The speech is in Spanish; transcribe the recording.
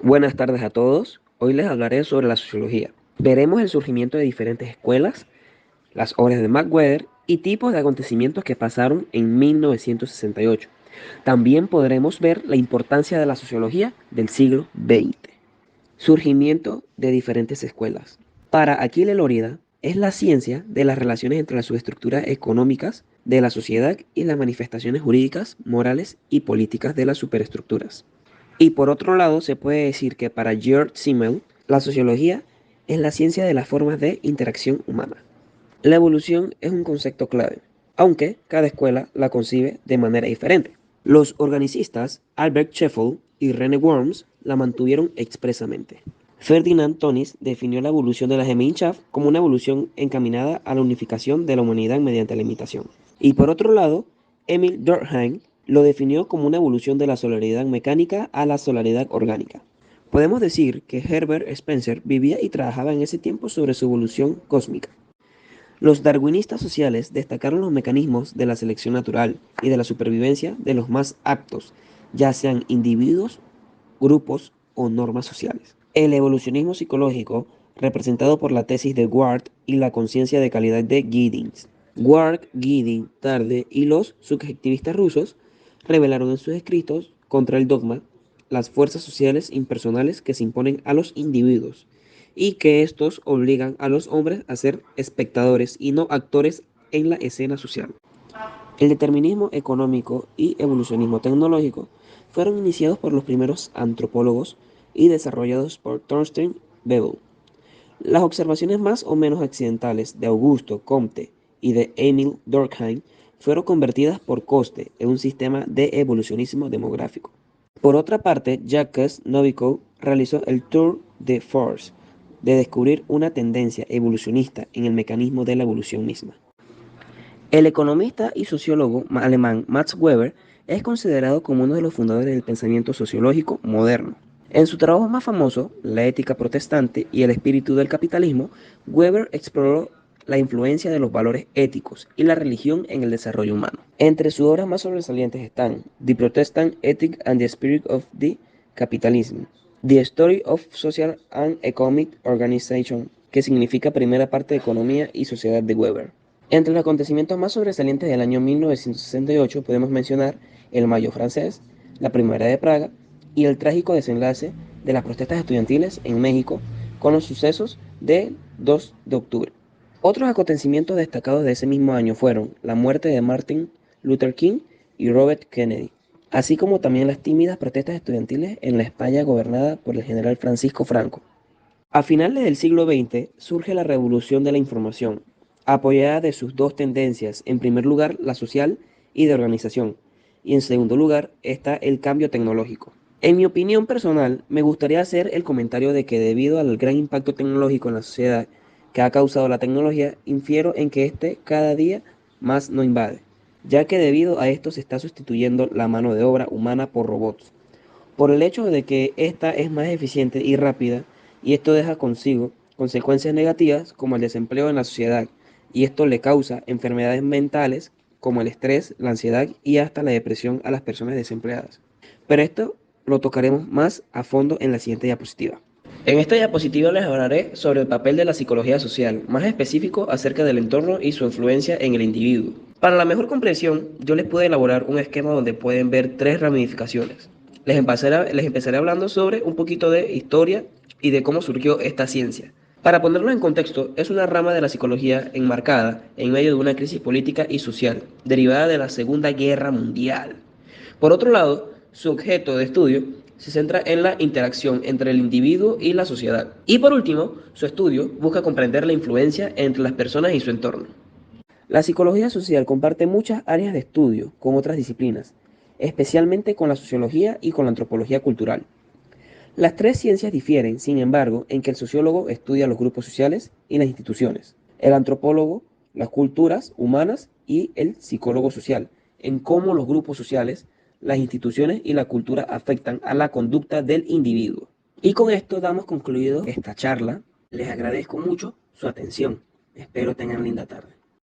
Buenas tardes a todos. Hoy les hablaré sobre la sociología. Veremos el surgimiento de diferentes escuelas, las obras de Max Weber y tipos de acontecimientos que pasaron en 1968. También podremos ver la importancia de la sociología del siglo XX. Surgimiento de diferentes escuelas. Para Achille Lorida, es la ciencia de las relaciones entre las subestructuras económicas de la sociedad y las manifestaciones jurídicas, morales y políticas de las superestructuras. Y por otro lado, se puede decir que para George Simmel, la sociología es la ciencia de las formas de interacción humana. La evolución es un concepto clave, aunque cada escuela la concibe de manera diferente. Los organicistas Albert Sheffield y René Worms la mantuvieron expresamente. Ferdinand Tonis definió la evolución de la Gemeinschaft como una evolución encaminada a la unificación de la humanidad mediante la imitación. Y por otro lado, Emil Durkheim lo definió como una evolución de la solaridad mecánica a la solaridad orgánica. Podemos decir que Herbert Spencer vivía y trabajaba en ese tiempo sobre su evolución cósmica. Los darwinistas sociales destacaron los mecanismos de la selección natural y de la supervivencia de los más aptos, ya sean individuos, grupos o normas sociales. El evolucionismo psicológico, representado por la tesis de Ward y la conciencia de calidad de Giddings. Ward, Giddings, Tarde y los subjetivistas rusos revelaron en sus escritos contra el dogma las fuerzas sociales impersonales que se imponen a los individuos y que estos obligan a los hombres a ser espectadores y no actores en la escena social. El determinismo económico y evolucionismo tecnológico fueron iniciados por los primeros antropólogos y desarrollados por Thorstein Veblen. Las observaciones más o menos accidentales de Augusto Comte y de Emil Durkheim fueron convertidas por Coste en un sistema de evolucionismo demográfico. Por otra parte, Jacques Novikov realizó el Tour de Force de descubrir una tendencia evolucionista en el mecanismo de la evolución misma. El economista y sociólogo alemán Max Weber es considerado como uno de los fundadores del pensamiento sociológico moderno. En su trabajo más famoso, La ética protestante y el espíritu del capitalismo, Weber exploró la influencia de los valores éticos y la religión en el desarrollo humano. Entre sus obras más sobresalientes están The Protestant Ethic and the Spirit of the Capitalism, The Story of Social and Economic Organization, que significa primera parte de Economía y Sociedad de Weber. Entre los acontecimientos más sobresalientes del año 1968 podemos mencionar el Mayo francés, la Primavera de Praga y el trágico desenlace de las protestas estudiantiles en México con los sucesos del 2 de octubre. Otros acontecimientos destacados de ese mismo año fueron la muerte de Martin Luther King y Robert Kennedy, así como también las tímidas protestas estudiantiles en la España gobernada por el general Francisco Franco. A finales del siglo XX surge la revolución de la información, apoyada de sus dos tendencias, en primer lugar la social y de organización, y en segundo lugar está el cambio tecnológico. En mi opinión personal, me gustaría hacer el comentario de que debido al gran impacto tecnológico en la sociedad que ha causado la tecnología, infiero en que este cada día más nos invade, ya que debido a esto se está sustituyendo la mano de obra humana por robots por el hecho de que esta es más eficiente y rápida, y esto deja consigo consecuencias negativas como el desempleo en la sociedad, y esto le causa enfermedades mentales como el estrés, la ansiedad y hasta la depresión a las personas desempleadas. Pero esto lo tocaremos más a fondo en la siguiente diapositiva. En esta diapositiva les hablaré sobre el papel de la psicología social, más específico acerca del entorno y su influencia en el individuo. Para la mejor comprensión, yo les pude elaborar un esquema donde pueden ver tres ramificaciones. Les empezaré hablando sobre un poquito de historia y de cómo surgió esta ciencia. Para ponerlo en contexto, es una rama de la psicología enmarcada en medio de una crisis política y social, derivada de la Segunda Guerra Mundial. Por otro lado, su objeto de estudio se centra en la interacción entre el individuo y la sociedad. Y por último, su estudio busca comprender la influencia entre las personas y su entorno. La psicología social comparte muchas áreas de estudio con otras disciplinas, especialmente con la sociología y con la antropología cultural. Las tres ciencias difieren, sin embargo, en que el sociólogo estudia los grupos sociales y las instituciones, el antropólogo las culturas humanas y el psicólogo social, en cómo los grupos sociales, las instituciones y la cultura afectan a la conducta del individuo. Y con esto damos concluido esta charla. Les agradezco mucho su atención. Espero tengan linda tarde.